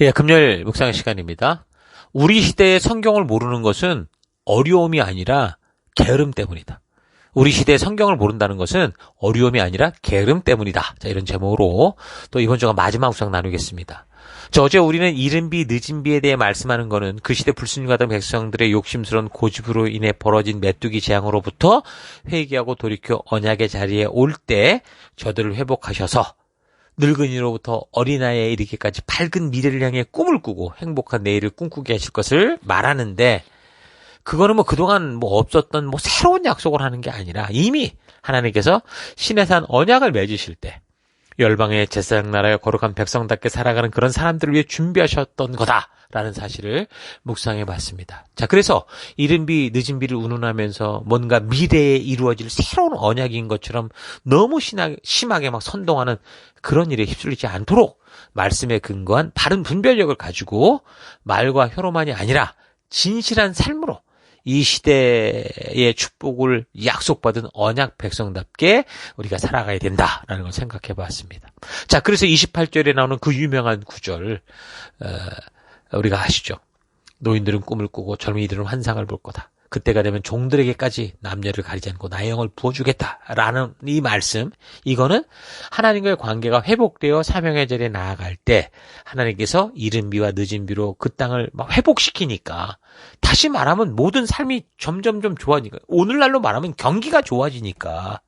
예, 금요일 묵상 시간입니다. 우리 시대의 성경을 모르는 것은 어려움이 아니라 게으름 때문이다. 우리 시대의 성경을 모른다는 것은 어려움이 아니라 게으름 때문이다. 자, 이런 제목으로 또 이번 주가 마지막 묵상 나누겠습니다. 어제 우리는 이른 비 늦은 비에 대해 말씀하는 것은 그 시대 불순종하던 백성들의 욕심스러운 고집으로 인해 벌어진 메뚜기 재앙으로부터 회개하고 돌이켜 언약의 자리에 올 때 저들을 회복하셔서 늙은이로부터 어린아이에 이르기까지 밝은 미래를 향해 꿈을 꾸고 행복한 내일을 꿈꾸게 하실 것을 말하는데, 그거는 그동안 없었던 새로운 약속을 하는 게 아니라 이미 하나님께서 시내산 언약을 맺으실 때 열방의 제사장 나라에 거룩한 백성답게 살아가는 그런 사람들을 위해 준비하셨던 거다라는 사실을 묵상해 봤습니다. 자, 그래서 이른 비 늦은 비를 운운하면서 뭔가 미래에 이루어질 새로운 언약인 것처럼 너무 심하게 선동하는 그런 일에 휩쓸리지 않도록 말씀에 근거한 바른 분별력을 가지고 말과 혀로만이 아니라 진실한 삶으로 이 시대의 축복을 약속받은 언약 백성답게 우리가 살아가야 된다라는 걸 생각해 봤습니다. 자, 그래서 28절에 나오는 그 유명한 구절, 우리가 아시죠? 노인들은 꿈을 꾸고 젊은이들은 환상을 볼 거다. 그때가 되면 종들에게까지 남녀를 가리지 않고 나의 영을 부어주겠다라는 이 말씀, 이거는 하나님과의 관계가 회복되어 사명의 자리에 나아갈 때 하나님께서 이른 비와 늦은 비로 그 땅을 회복시키니까, 다시 말하면 모든 삶이 점점 좋아지니까, 오늘날로 말하면 경기가 좋아지니까,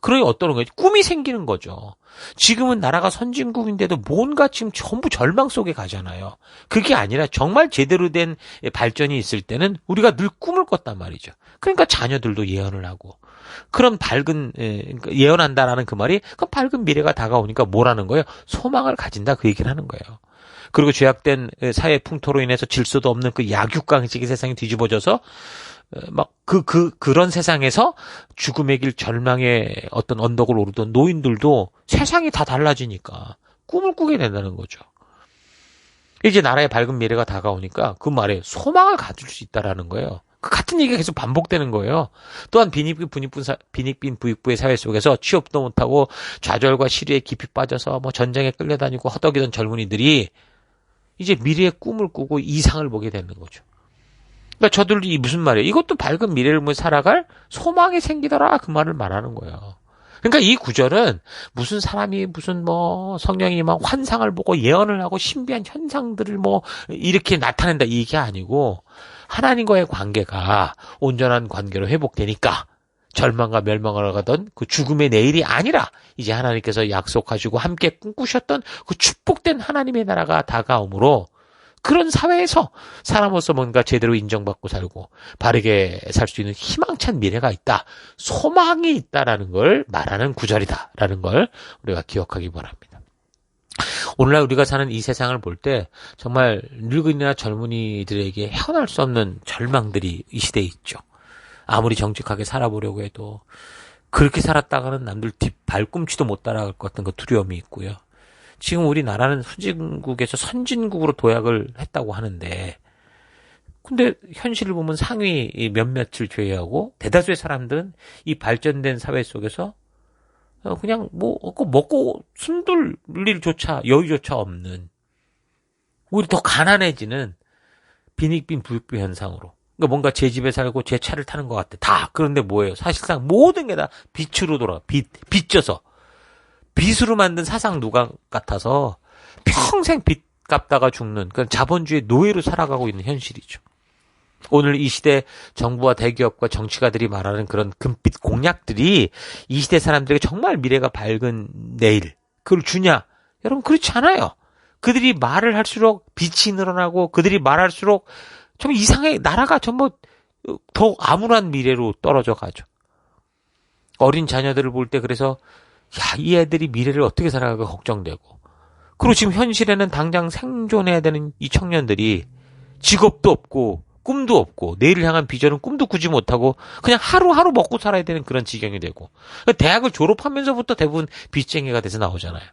그러니 어떤 거예요? 꿈이 생기는 거죠. 지금은 나라가 선진국인데도 뭔가 지금 전부 절망 속에 가잖아요. 그게 아니라 정말 제대로 된 발전이 있을 때는 우리가 늘 꿈을 꿨단 말이죠. 그러니까 자녀들도 예언을 하고, 그런 밝은, 예언한다라는 그 말이 그 밝은 미래가 다가오니까 뭐라는 거예요? 소망을 가진다, 그 얘기를 하는 거예요. 그리고 죄악된 사회 풍토로 인해서 질서도 없는 그 약육강식의 세상이 뒤집어져서 그런 세상에서 죽음의 길 절망의 어떤 언덕을 오르던 노인들도 세상이 다 달라지니까 꿈을 꾸게 된다는 거죠. 이제 나라의 밝은 미래가 다가오니까 그 말에 소망을 가질 수 있다라는 거예요. 그 같은 얘기가 계속 반복되는 거예요. 또한 빈익빈 부익부의 사회 속에서 취업도 못하고 좌절과 시리에 깊이 빠져서 전쟁에 끌려다니고 허덕이던 젊은이들이 이제 미래의 꿈을 꾸고 이상을 보게 되는 거죠. 그러니까 저들도 무슨 말이에요? 이것도 밝은 미래를 살아갈 소망이 생기더라, 그 말을 말하는 거예요. 그러니까 이 구절은 무슨 사람이 성령이 환상을 보고 예언을 하고 신비한 현상들을 이렇게 나타낸다, 이게 아니고, 하나님과의 관계가 온전한 관계로 회복되니까 절망과 멸망을 가던 그 죽음의 내일이 아니라 이제 하나님께서 약속하시고 함께 꿈꾸셨던 그 축복된 하나님의 나라가 다가오므로, 그런 사회에서 사람으로서 뭔가 제대로 인정받고 살고 바르게 살 수 있는 희망찬 미래가 있다, 소망이 있다라는 걸 말하는 구절이다라는 걸 우리가 기억하기 바랍니다. 오늘날 우리가 사는 이 세상을 볼 때 정말 늙은이나 젊은이들에게 헤어날 수 없는 절망들이 이 시대에 있죠. 아무리 정직하게 살아보려고 해도 그렇게 살았다가는 남들 발꿈치도 못 따라갈 것 같은 그 두려움이 있고요. 지금 우리나라는 후진국에서 선진국으로 도약을 했다고 하는데, 근데 현실을 보면 상위 몇몇을 제외하고 대다수의 사람들은 이 발전된 사회 속에서 그냥 먹고 숨둘 일조차, 여유조차 없는, 오히려 더 가난해지는 빈익빈 부익부 현상으로, 그러니까 뭔가 제 집에 살고 제 차를 타는 것 같아. 다. 그런데 뭐예요? 사실상 모든 게 다 빚으로 돌아. 빚져서. 빚으로 만든 사상 누각 같아서 평생 빚 갚다가 죽는 그런 자본주의 노예로 살아가고 있는 현실이죠. 오늘 이 시대 정부와 대기업과 정치가들이 말하는 그런 금빛 공약들이 이 시대 사람들에게 정말 미래가 밝은 내일, 그걸 주냐? 여러분, 그렇지 않아요. 그들이 말을 할수록 빚이 늘어나고, 그들이 말할수록 좀 이상해, 나라가 전부 더 암울한 미래로 떨어져 가죠. 어린 자녀들을 볼 때 그래서 이 애들이 미래를 어떻게 살아갈까 걱정되고, 그리고 지금 현실에는 당장 생존해야 되는 이 청년들이 직업도 없고 꿈도 없고 내일을 향한 비전은 꿈도 꾸지 못하고 그냥 하루하루 먹고 살아야 되는 그런 지경이 되고, 대학을 졸업하면서부터 대부분 빚쟁이가 돼서 나오잖아요.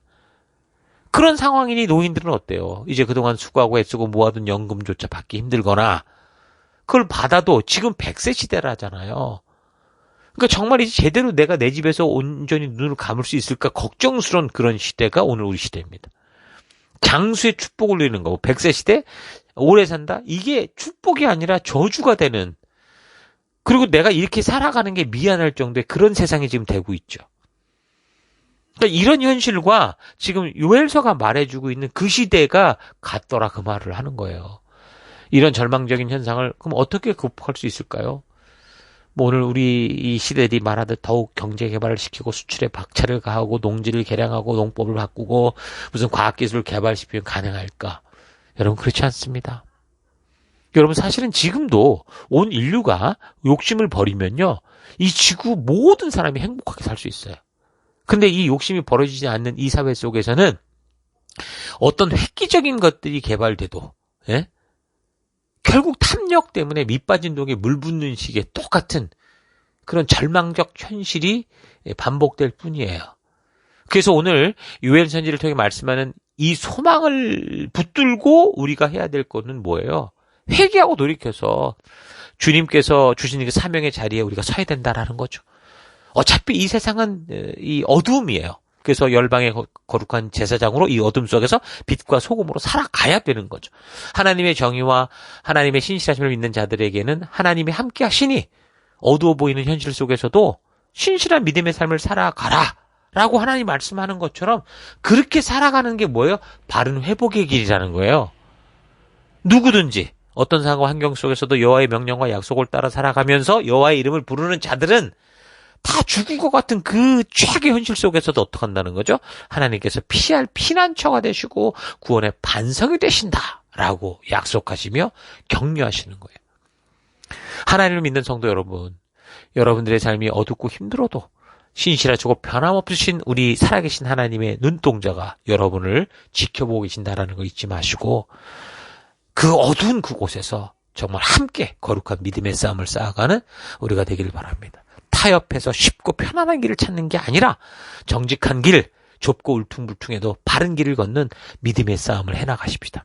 그런 상황이니 노인들은 어때요? 이제 그동안 수고하고 애쓰고 모아둔 연금조차 받기 힘들거나, 그걸 받아도 지금 100세 시대라잖아요. 그러니까 정말 이제 제대로 내가 내 집에서 온전히 눈을 감을 수 있을까 걱정스러운 그런 시대가 오늘 우리 시대입니다. 장수의 축복을 누리는 거. 100세 시대 오래 산다? 이게 축복이 아니라 저주가 되는, 그리고 내가 이렇게 살아가는 게 미안할 정도의 그런 세상이 지금 되고 있죠. 그러니까 이런 현실과 지금 요엘서가 말해주고 있는 그 시대가 같더라, 그 말을 하는 거예요. 이런 절망적인 현상을 그럼 어떻게 극복할 수 있을까요? 뭐 오늘 우리 이 시대들이 말하듯 더욱 경제 개발을 시키고 수출에 박차를 가하고 농지를 개량하고 농법을 바꾸고 무슨 과학기술을 개발시키면 가능할까? 여러분, 그렇지 않습니다. 여러분, 사실은 지금도 온 인류가 욕심을 버리면요, 이 지구 모든 사람이 행복하게 살 수 있어요. 근데 이 욕심이 벌어지지 않는 이 사회 속에서는 어떤 획기적인 것들이 개발돼도, 예? 결국 탐욕 때문에 밑빠진 독에 물 붓는 식의 똑같은 그런 절망적 현실이 반복될 뿐이에요. 그래서 오늘 요엘 선지를 통해 말씀하는 이 소망을 붙들고 우리가 해야 될 것은 뭐예요? 회개하고 돌이켜서 주님께서 주신 그 사명의 자리에 우리가 서야 된다라는 거죠. 어차피 이 세상은 이 어둠이에요. 그래서 열방의 거룩한 제사장으로 이 어둠 속에서 빛과 소금으로 살아가야 되는 거죠. 하나님의 정의와 하나님의 신실하심을 믿는 자들에게는 하나님이 함께 하시니 어두워 보이는 현실 속에서도 신실한 믿음의 삶을 살아가라 라고 하나님 말씀하는 것처럼 그렇게 살아가는 게 뭐예요? 바른 회복의 길이라는 거예요. 누구든지 어떤 상황과 환경 속에서도 여호와의 명령과 약속을 따라 살아가면서 여호와의 이름을 부르는 자들은 다 죽을 것 같은 그 최악의 현실 속에서도 어떻게 한다는 거죠? 하나님께서 피할 피난처가 되시고 구원의 반석이 되신다라고 약속하시며 격려하시는 거예요. 하나님을 믿는 성도 여러분, 여러분들의 삶이 어둡고 힘들어도 신실하시고 변함없으신 우리 살아계신 하나님의 눈동자가 여러분을 지켜보고 계신다라는 거 잊지 마시고 그 어두운 그곳에서 정말 함께 거룩한 믿음의 싸움을 쌓아가는 우리가 되길 바랍니다. 타협해서 쉽고 편안한 길을 찾는 게 아니라 정직한 길, 좁고 울퉁불퉁해도 바른 길을 걷는 믿음의 싸움을 해나가십시다.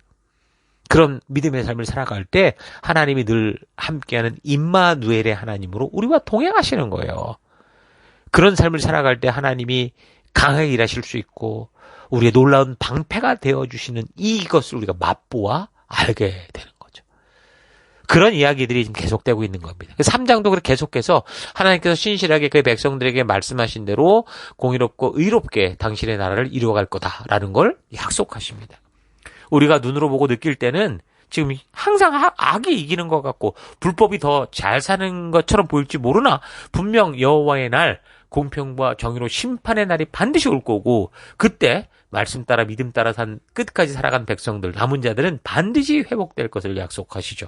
그런 믿음의 삶을 살아갈 때 하나님이 늘 함께하는 임마누엘의 하나님으로 우리와 동행하시는 거예요. 그런 삶을 살아갈 때 하나님이 강하게 일하실 수 있고 우리의 놀라운 방패가 되어주시는 이것을 우리가 맛보아 알게 되는 거죠. 그런 이야기들이 지금 계속되고 있는 겁니다. 3장도 그렇게 계속해서 하나님께서 신실하게 그의 백성들에게 말씀하신 대로 공의롭고 의롭게 당신의 나라를 이루어갈 거다라는 걸 약속하십니다. 우리가 눈으로 보고 느낄 때는 지금 항상 악이 이기는 것 같고 불법이 더 잘 사는 것처럼 보일지 모르나 분명 여호와의 날, 공평과 정의로 심판의 날이 반드시 올 거고 그때 말씀 따라 믿음 따라 산 끝까지 살아간 백성들, 남은 자들은 반드시 회복될 것을 약속하시죠.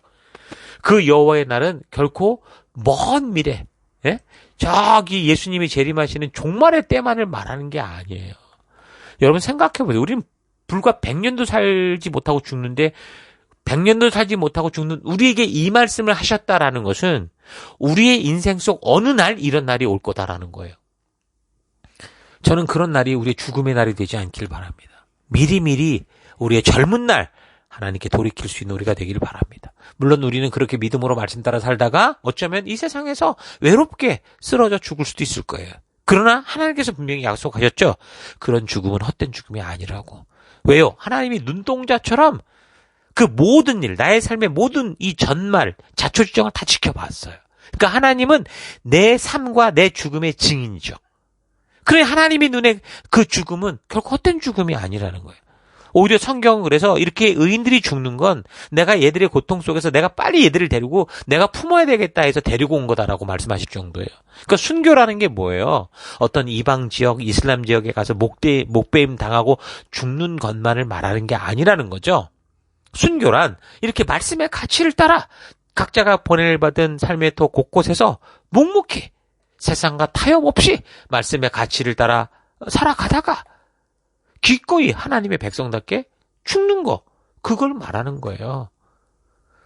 그 여호와의 날은 결코 먼 미래, 예? 저기 예수님이 재림하시는 종말의 때만을 말하는 게 아니에요. 여러분 생각해보세요. 우리는 불과 100년도 살지 못하고 죽는데 100년도 살지 못하고 죽는 우리에게 이 말씀을 하셨다라는 것은 우리의 인생 속 어느 날 이런 날이 올 거다라는 거예요. 저는 그런 날이 우리의 죽음의 날이 되지 않길 바랍니다. 미리미리 우리의 젊은 날 하나님께 돌이킬 수 있는 우리가 되기를 바랍니다. 물론 우리는 그렇게 믿음으로 말씀 따라 살다가 어쩌면 이 세상에서 외롭게 쓰러져 죽을 수도 있을 거예요. 그러나 하나님께서 분명히 약속하셨죠. 그런 죽음은 헛된 죽음이 아니라고. 왜요? 하나님이 눈동자처럼 그 모든 일, 나의 삶의 모든 이 전말, 자초지정을 다 지켜봤어요. 그러니까 하나님은 내 삶과 내 죽음의 증인이죠. 그래 하나님의 눈에 그 죽음은 결코 헛된 죽음이 아니라는 거예요. 오히려 성경은 그래서 이렇게 의인들이 죽는 건 내가 얘들의 고통 속에서 내가 빨리 얘들을 데리고 내가 품어야 되겠다 해서 데리고 온 거다라고 말씀하실 정도예요. 그러니까 순교라는 게 뭐예요? 어떤 이방 지역, 이슬람 지역에 가서 목베임 당하고 죽는 것만을 말하는 게 아니라는 거죠. 순교란 이렇게 말씀의 가치를 따라 각자가 보냄을 받은 삶의 터 곳곳에서 묵묵히 세상과 타협 없이 말씀의 가치를 따라 살아가다가 기꺼이 하나님의 백성답게 죽는 거, 그걸 말하는 거예요.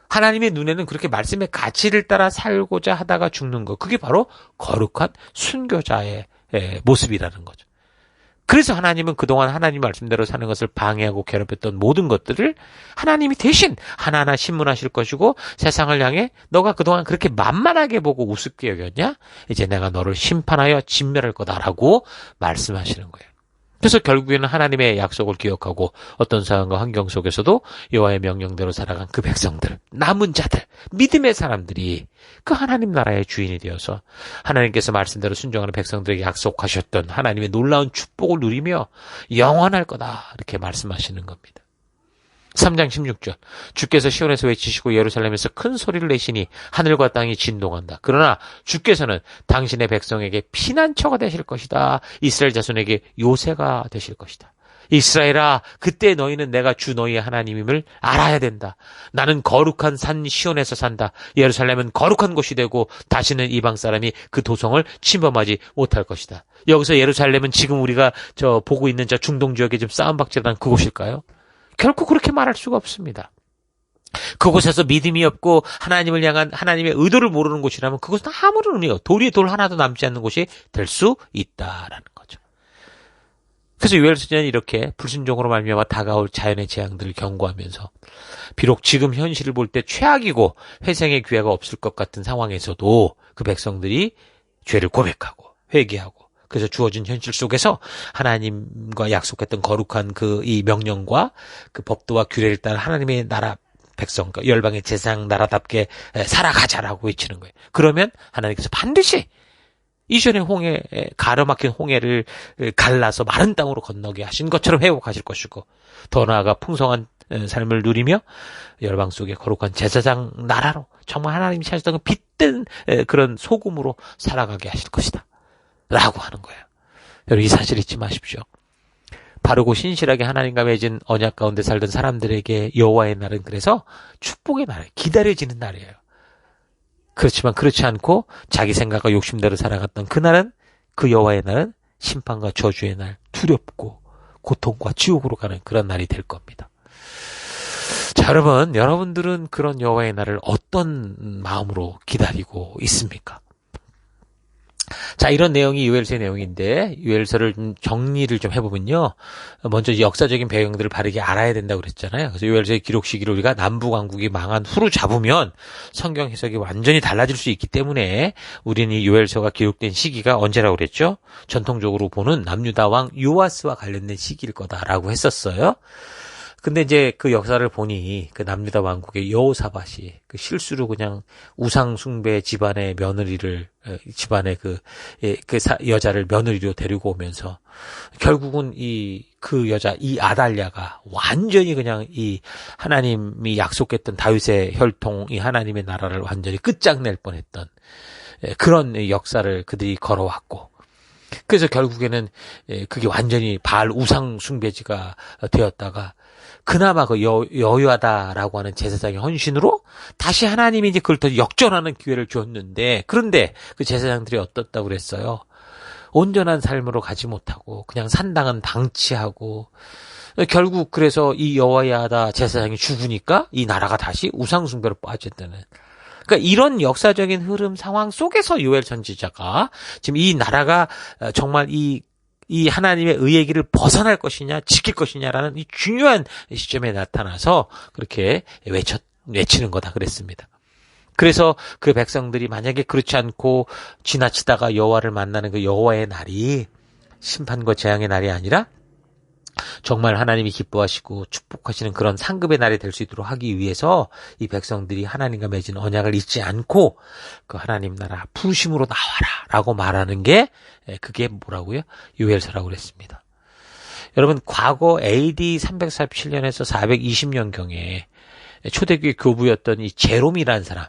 하나님의 눈에는 그렇게 말씀의 가치를 따라 살고자 하다가 죽는 거, 그게 바로 거룩한 순교자의 모습이라는 거죠. 그래서 하나님은 그동안 하나님 말씀대로 사는 것을 방해하고 괴롭혔던 모든 것들을 하나님이 대신 하나하나 신문하실 것이고 세상을 향해 너가 그동안 그렇게 만만하게 보고 우습게 여겼냐? 이제 내가 너를 심판하여 진멸할 거다라고 말씀하시는 거예요. 그래서 결국에는 하나님의 약속을 기억하고 어떤 상황과 환경 속에서도 여호와의 명령대로 살아간 그 백성들, 남은 자들, 믿음의 사람들이 그 하나님 나라의 주인이 되어서 하나님께서 말씀대로 순종하는 백성들에게 약속하셨던 하나님의 놀라운 축복을 누리며 영원할 거다 이렇게 말씀하시는 겁니다. 3장 16절 주께서 시온에서 외치시고 예루살렘에서 큰 소리를 내시니 하늘과 땅이 진동한다. 그러나 주께서는 당신의 백성에게 피난처가 되실 것이다. 이스라엘 자손에게 요새가 되실 것이다. 이스라엘아, 그때 너희는 내가 주 너희의 하나님임을 알아야 된다. 나는 거룩한 산 시온에서 산다. 예루살렘은 거룩한 곳이 되고 다시는 이방 사람이 그 도성을 침범하지 못할 것이다. 여기서 예루살렘은 지금 우리가 보고 있는 중동 지역에 지금 싸움박질하는 그곳일까요? 결코 그렇게 말할 수가 없습니다. 그곳에서 믿음이 없고 하나님을 향한 하나님의 의도를 모르는 곳이라면 그것은 아무런 의미가 돌에 돌 하나도 남지 않는 곳이 될 수 있다라는 거죠. 그래서 요엘서는 이렇게 불순종으로 말미암아 다가올 자연의 재앙들을 경고하면서 비록 지금 현실을 볼 때 최악이고 회생의 기회가 없을 것 같은 상황에서도 그 백성들이 죄를 고백하고 회개하고 그래서 주어진 현실 속에서 하나님과 약속했던 거룩한 이 명령과 그 법도와 규례를 따라 하나님의 나라 백성, 열방의 제사장 나라답게 살아가자라고 외치는 거예요. 그러면 하나님께서 반드시 이전에 가로막힌 홍해를 갈라서 마른 땅으로 건너게 하신 것처럼 회복하실 것이고 더 나아가 풍성한 삶을 누리며 열방 속에 거룩한 제사장 나라로 정말 하나님이 찾았던 빛된 그런 소금으로 살아가게 하실 것이다. 라고 하는 거예요. 여러분 이 사실 잊지 마십시오. 바르고 신실하게 하나님과 맺은 언약 가운데 살던 사람들에게 여호와의 날은 그래서 축복의 날이에요. 기다려지는 날이에요. 그렇지만 그렇지 않고 자기 생각과 욕심대로 살아갔던 그날은 그 여호와의 날은 심판과 저주의 날, 두렵고 고통과 지옥으로 가는 그런 날이 될 겁니다. 자, 여러분들은 그런 여호와의 날을 어떤 마음으로 기다리고 있습니까? 자, 이런 내용이 요엘서의 내용인데 요엘서를 좀 정리를 좀 해보면요. 먼저 역사적인 배경들을 바르게 알아야 된다고 그랬잖아요. 그래서 요엘서의 기록 시기를 우리가 남북왕국이 망한 후로 잡으면 성경 해석이 완전히 달라질 수 있기 때문에 우리는 이 요엘서가 기록된 시기가 언제라고 그랬죠? 전통적으로 보는 남유다 왕 요아스와 관련된 시기일 거다라고 했었어요. 근데 이제 그 역사를 보니 그 남유다 왕국의 여호사밧이 그 실수로 그냥 우상 숭배 집안의 며느리를 집안의 여자를 며느리로 데리고 오면서 결국은 그 여자 이 아달랴가 완전히 그냥 이 하나님이 약속했던 다윗의 혈통 이 하나님의 나라를 완전히 끝장낼 뻔했던 그런 역사를 그들이 걸어왔고 그래서 결국에는 그게 완전히 바알 우상 숭배지가 되었다가 그나마 그 여호야다라고 하는 제사장의 헌신으로 다시 하나님이 이제 그걸 더 역전하는 기회를 줬는데 그런데 그 제사장들이 어떻다고 그랬어요? 온전한 삶으로 가지 못하고 그냥 산당은 방치하고 결국 그래서 이 여호야다 제사장이 죽으니까 이 나라가 다시 우상 숭배로 빠졌다는 그러니까 이런 역사적인 흐름 상황 속에서 요엘 선지자가 지금 이 나라가 정말 이 하나님의 의의 길을 벗어날 것이냐 지킬 것이냐라는 이 중요한 시점에 나타나서 그렇게 외치는 거다 그랬습니다. 그래서 그 백성들이 만약에 그렇지 않고 지나치다가 여호와를 만나는 그 여호와의 날이 심판과 재앙의 날이 아니라 정말 하나님이 기뻐하시고 축복하시는 그런 상급의 날이 될 수 있도록 하기 위해서 이 백성들이 하나님과 맺은 언약을 잊지 않고 그 하나님 나라 부르심으로 나와라 라고 말하는 게 그게 뭐라고요? 요엘서라고 그랬습니다. 여러분 과거 AD 347년에서 420년경에 초대교회 교부였던 이 제롬이라는 사람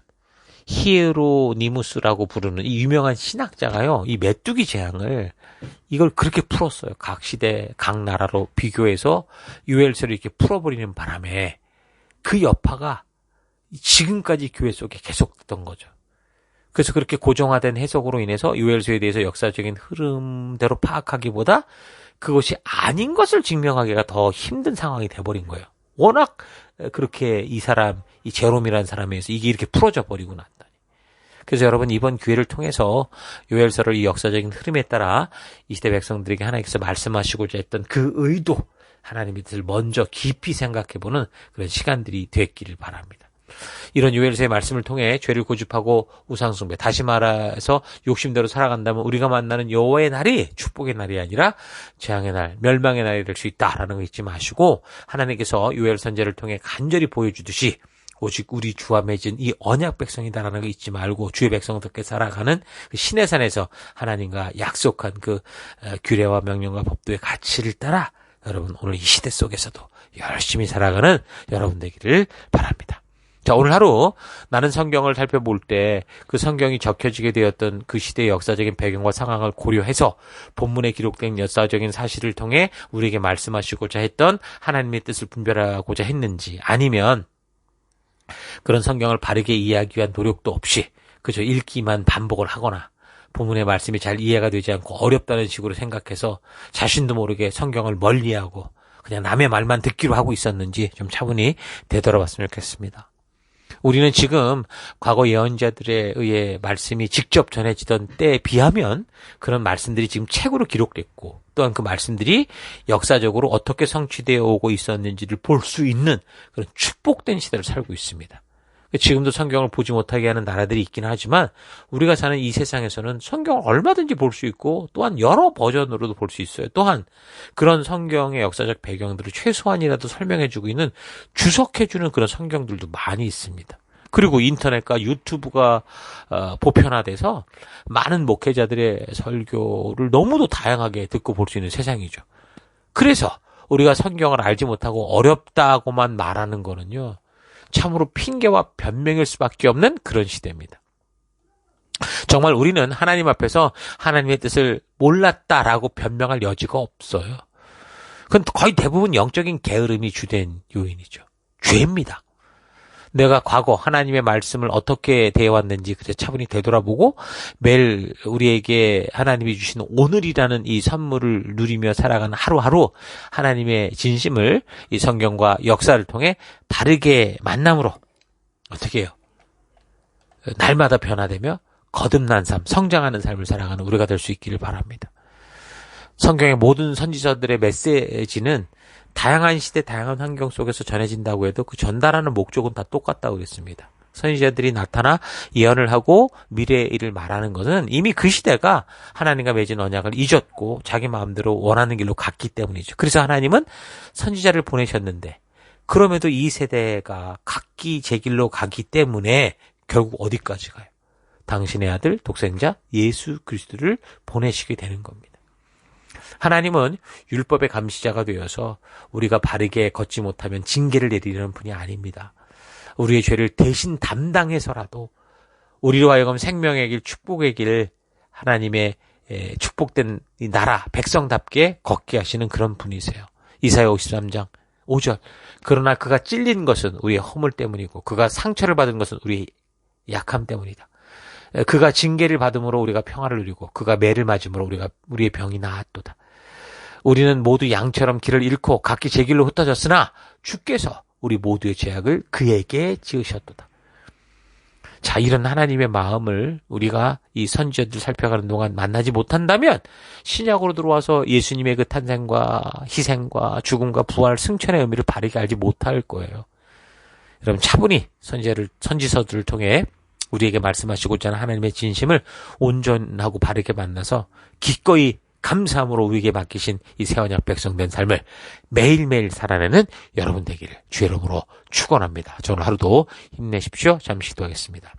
히에로니무스라고 부르는 이 유명한 신학자가요. 이 메뚜기 재앙을 이걸 그렇게 풀었어요. 각 시대, 각 나라로 비교해서 요엘서를 이렇게 풀어버리는 바람에 그 여파가 지금까지 교회 속에 계속됐던 거죠. 그래서 그렇게 고정화된 해석으로 인해서 요엘서에 대해서 역사적인 흐름대로 파악하기보다 그것이 아닌 것을 증명하기가 더 힘든 상황이 돼버린 거예요. 워낙 그렇게 이 제롬이라는 사람에 의해서 이게 이렇게 풀어져 버리고 났다니. 그래서 여러분 이번 기회를 통해서 요엘서를 이 역사적인 흐름에 따라 이 시대 백성들에게 하나님께서 말씀하시고자 했던 그 의도 하나님의 뜻을 먼저 깊이 생각해보는 그런 시간들이 됐기를 바랍니다. 이런 요엘서의 말씀을 통해 죄를 고집하고 우상숭배, 다시 말해서 욕심대로 살아간다면 우리가 만나는 여호와의 날이 축복의 날이 아니라 재앙의 날, 멸망의 날이 될 수 있다라는 거 잊지 마시고, 하나님께서 요엘 선지자를 통해 간절히 보여주듯이 오직 우리 주와 맺은 이 언약 백성이다라는 거 잊지 말고, 주의 백성답게 살아가는 그 신의 산에서 하나님과 약속한 그 규례와 명령과 법도의 가치를 따라 여러분 오늘 이 시대 속에서도 열심히 살아가는 여러분 되기를 바랍니다. 자, 오늘 하루 나는 성경을 살펴볼 때 그 성경이 적혀지게 되었던 그 시대의 역사적인 배경과 상황을 고려해서 본문에 기록된 역사적인 사실을 통해 우리에게 말씀하시고자 했던 하나님의 뜻을 분별하고자 했는지, 아니면 그런 성경을 바르게 이해하기 위한 노력도 없이 그저 읽기만 반복을 하거나 본문의 말씀이 잘 이해가 되지 않고 어렵다는 식으로 생각해서 자신도 모르게 성경을 멀리하고 그냥 남의 말만 듣기로 하고 있었는지 좀 차분히 되돌아봤으면 좋겠습니다. 우리는 지금 과거 예언자들에 의해 말씀이 직접 전해지던 때에 비하면 그런 말씀들이 지금 책으로 기록됐고, 또한 그 말씀들이 역사적으로 어떻게 성취되어 오고 있었는지를 볼 수 있는 그런 축복된 시대를 살고 있습니다. 지금도 성경을 보지 못하게 하는 나라들이 있긴 하지만 우리가 사는 이 세상에서는 성경을 얼마든지 볼 수 있고, 또한 여러 버전으로도 볼 수 있어요. 또한 그런 성경의 역사적 배경들을 최소한이라도 설명해주고 있는, 주석해주는 그런 성경들도 많이 있습니다. 그리고 인터넷과 유튜브가 보편화돼서 많은 목회자들의 설교를 너무도 다양하게 듣고 볼 수 있는 세상이죠. 그래서 우리가 성경을 알지 못하고 어렵다고만 말하는 거는요, 참으로 핑계와 변명일 수밖에 없는 그런 시대입니다. 정말 우리는 하나님 앞에서 하나님의 뜻을 몰랐다라고 변명할 여지가 없어요. 그건 거의 대부분 영적인 게으름이 주된 요인이죠. 죄입니다. 내가 과거 하나님의 말씀을 어떻게 대해왔는지 그저 차분히 되돌아보고 매일 우리에게 하나님이 주신 오늘이라는 이 선물을 누리며 살아가는 하루하루 하나님의 진심을 이 성경과 역사를 통해 바르게 만남으로 어떻게 해요? 날마다 변화되며 거듭난 삶, 성장하는 삶을 살아가는 우리가 될 수 있기를 바랍니다. 성경의 모든 선지자들의 메시지는 다양한 시대, 다양한 환경 속에서 전해진다고 해도 그 전달하는 목적은 다 똑같다고 그랬습니다. 선지자들이 나타나 예언을 하고 미래의 일을 말하는 것은 이미 그 시대가 하나님과 맺은 언약을 잊었고 자기 마음대로 원하는 길로 갔기 때문이죠. 그래서 하나님은 선지자를 보내셨는데, 그럼에도 이 세대가 각기 제 길로 가기 때문에 결국 어디까지 가요? 당신의 아들 독생자 예수 그리스도를 보내시게 되는 겁니다. 하나님은 율법의 감시자가 되어서 우리가 바르게 걷지 못하면 징계를 내리려는 분이 아닙니다. 우리의 죄를 대신 담당해서라도 우리로 하여금 생명의 길, 축복의 길, 하나님의 축복된 이 나라, 백성답게 걷게 하시는 그런 분이세요. 이사야 53장 5절. 그러나 그가 찔린 것은 우리의 허물 때문이고 그가 상처를 받은 것은 우리의 약함 때문이다. 그가 징계를 받음으로 우리가 평화를 누리고 그가 매를 맞음으로 우리의 병이 나았도다. 우리는 모두 양처럼 길을 잃고 각기 제 길로 흩어졌으나 주께서 우리 모두의 죄악을 그에게 지으셨도다. 자, 이런 하나님의 마음을 우리가 이 선지자들 살펴가는 동안 만나지 못한다면 신약으로 들어와서 예수님의 그 탄생과 희생과 죽음과 부활, 승천의 의미를 바르게 알지 못할 거예요. 여러분 차분히 선지서들을 통해 우리에게 말씀하시고자 하는 하나님의 진심을 온전하고 바르게 만나서 기꺼이 감사함으로 우리에게 맡기신 이 새 언약 백성 된 삶을 매일매일 살아내는 여러분 되기를 주의 이름으로 축원합니다. 저 오늘 하루도 힘내십시오. 잠시 기도하겠습니다.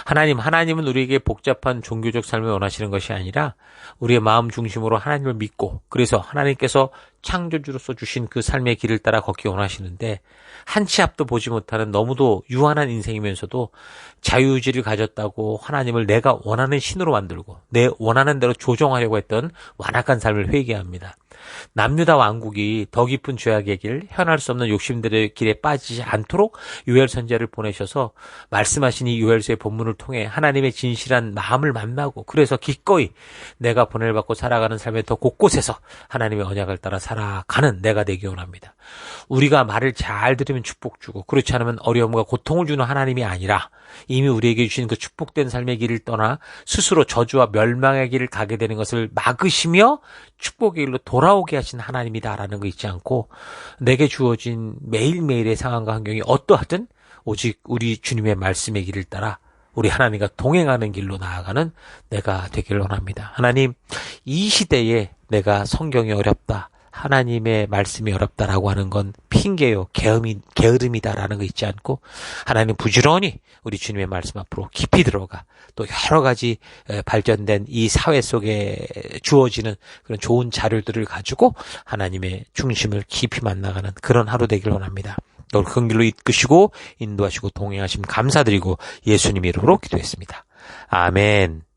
하나님은 우리에게 복잡한 종교적 삶을 원하시는 것이 아니라 우리의 마음 중심으로 하나님을 믿고, 그래서 하나님께서 창조주로서 주신 그 삶의 길을 따라 걷기 원하시는데, 한 치 앞도 보지 못하는 너무도 유한한 인생이면서도 자유의지를 가졌다고 하나님을 내가 원하는 신으로 만들고 내 원하는 대로 조정하려고 했던 완악한 삶을 회개합니다. 남유다 왕국이 더 깊은 죄악의 길, 헤어날 수 없는 욕심들의 길에 빠지지 않도록 요엘 선지자를 보내셔서 말씀하신 이 요엘서의 본문을 통해 하나님의 진실한 마음을 만나고, 그래서 기꺼이 내가 보냄을 받고 살아가는 삶의 더 곳곳에서 하나님의 언약을 따라 살아가는 내가 되기 원합니다. 우리가 말을 잘 들으면 축복 주고 그렇지 않으면 어려움과 고통을 주는 하나님이 아니라 이미 우리에게 주신 그 축복된 삶의 길을 떠나 스스로 저주와 멸망의 길을 가게 되는 것을 막으시며 축복의 길로 돌아오게 하신 하나님이다라는 거 잊지 않고, 내게 주어진 매일매일의 상황과 환경이 어떠하든 오직 우리 주님의 말씀의 길을 따라 우리 하나님과 동행하는 길로 나아가는 내가 되길 원합니다. 하나님, 이 시대에 내가 성경이 어렵다, 하나님의 말씀이 어렵다라고 하는 건 핑계요, 게으름이다라는 거 잊지 않고 하나님 부지런히 우리 주님의 말씀 앞으로 깊이 들어가 또 여러 가지 발전된 이 사회 속에 주어지는 그런 좋은 자료들을 가지고 하나님의 중심을 깊이 만나가는 그런 하루 되길 원합니다. 또 그 길로 이끄시고 인도하시고 동행하심 감사드리고 예수님 이름으로 기도했습니다. 아멘.